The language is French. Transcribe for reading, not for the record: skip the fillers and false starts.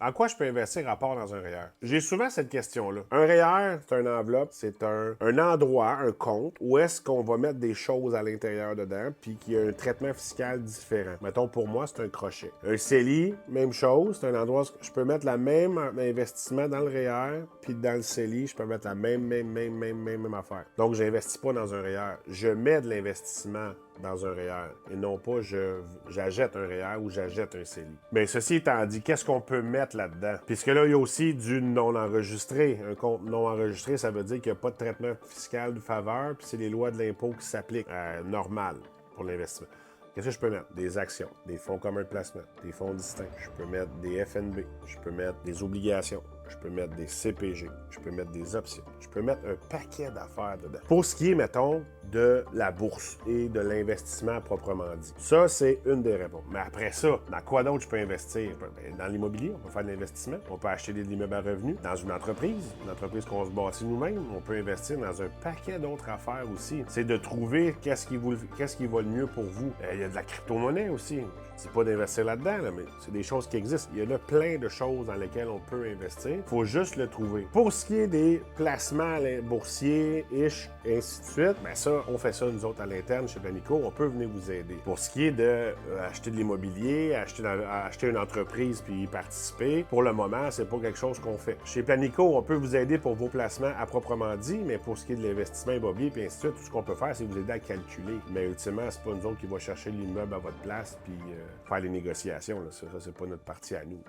En quoi je peux investir à part dans un REER? J'ai souvent cette question-là. Un REER, c'est une enveloppe, c'est un endroit, un compte, où est-ce qu'on va mettre des choses à l'intérieur dedans, puis qu'il y a un traitement fiscal différent. Mettons, pour moi, c'est un crochet. Un CELI, même chose, c'est un endroit où je peux mettre le même investissement dans le REER, puis dans le CELI, je peux mettre la même affaire. Donc, j'investis pas dans un REER. Je mets de l'investissement dans un REER et non pas j'achète un REER ou j'achète un CELI. Mais ceci étant dit, qu'est-ce qu'on peut mettre là-dedans? Puisque là, il y a aussi du non enregistré. Un compte non enregistré, ça veut dire qu'il n'y a pas de traitement fiscal de faveur, puis c'est les lois de l'impôt qui s'appliquent normal pour l'investissement. Qu'est-ce que je peux mettre? Des actions, des fonds communs de placement, des fonds distincts. Je peux mettre des FNB, je peux mettre des obligations, je peux mettre des CPG, je peux mettre des options, je peux mettre un paquet d'affaires dedans. Pour ce qui est, mettons, de la bourse et de l'investissement proprement dit. Ça, c'est une des réponses. Mais après ça, dans quoi d'autre je peux investir? Dans l'immobilier, on peut faire de l'investissement. On peut acheter de l'immeuble à revenus. Dans une entreprise qu'on se bâtit nous-mêmes, on peut investir dans un paquet d'autres affaires aussi. C'est de trouver qu'est-ce qui va le mieux pour vous. Il y a de la crypto-monnaie aussi. Je dis pas d'investir là-dedans, là, mais c'est des choses qui existent. Il y a là plein de choses dans lesquelles on peut investir. Il faut juste le trouver. Pour ce qui est des placements boursiers, et ainsi de suite, ben ça, on fait ça nous autres à l'interne chez Planico. On peut venir vous aider. Pour ce qui est d'acheter de l'immobilier, acheter une entreprise puis y participer, pour le moment, c'est pas quelque chose qu'on fait. Chez Planico, on peut vous aider pour vos placements à proprement dit, mais pour ce qui est de l'investissement immobilier puis ainsi de suite, tout ce qu'on peut faire, c'est vous aider à calculer. Mais ultimement, c'est pas nous autres qui va chercher l'immeuble à votre place puis faire les négociations. Là. Ça, c'est pas notre partie à nous.